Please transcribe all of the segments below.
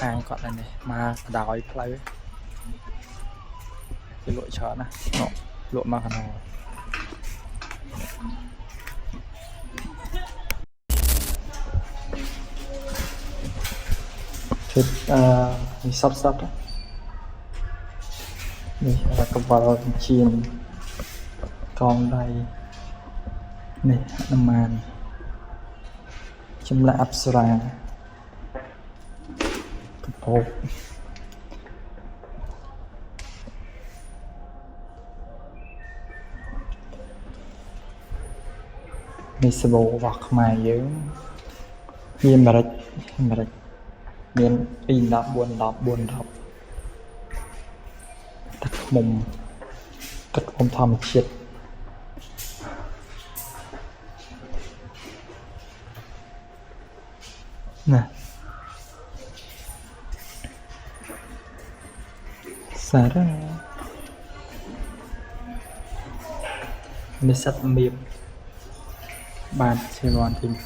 ហាងគាត់នេះមកដោយផ្លូវគេលក់ច្រើនណាលក់មកកណ្ដោជិតនេះសតនេះកបល់ជាងកងដៃនេះអនុមានចម្លាក់អប្សរាកពកនេះសបោរបស់ខ្មែរយើងមានអាមេរិកមានពី10 4 ទឹកឃុំធម្មជាតិណាសារ៉ានិស្សិតមៀបបានជាវ៉ាន់ទី7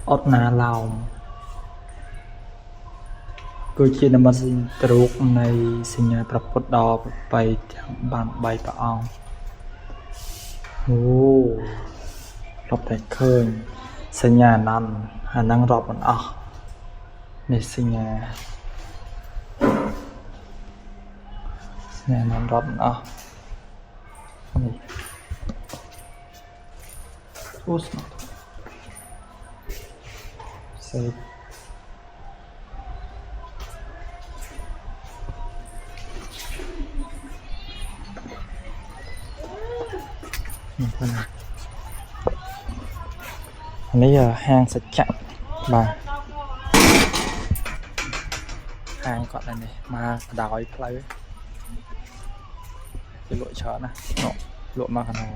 អត់ណាឡោមគឺជានិមិត្តរូបនៃសញ្ញាព្រះពុទ្ធដ៏ប្រពៃទាំងបាន3ព្រះអង្គអូរាប់តែឃើញសញ្ញាណន់អានឹងរាប់មិនអស់នេះសញ្ញាណន់រាប់មិនអស់នេះអូស្មាសេបនេះហាងសច្ចៈបាទហាងគាត់នេះមកដោយផ្លូវគេលក់ច្រើនណាលក់មកកណ្ដោ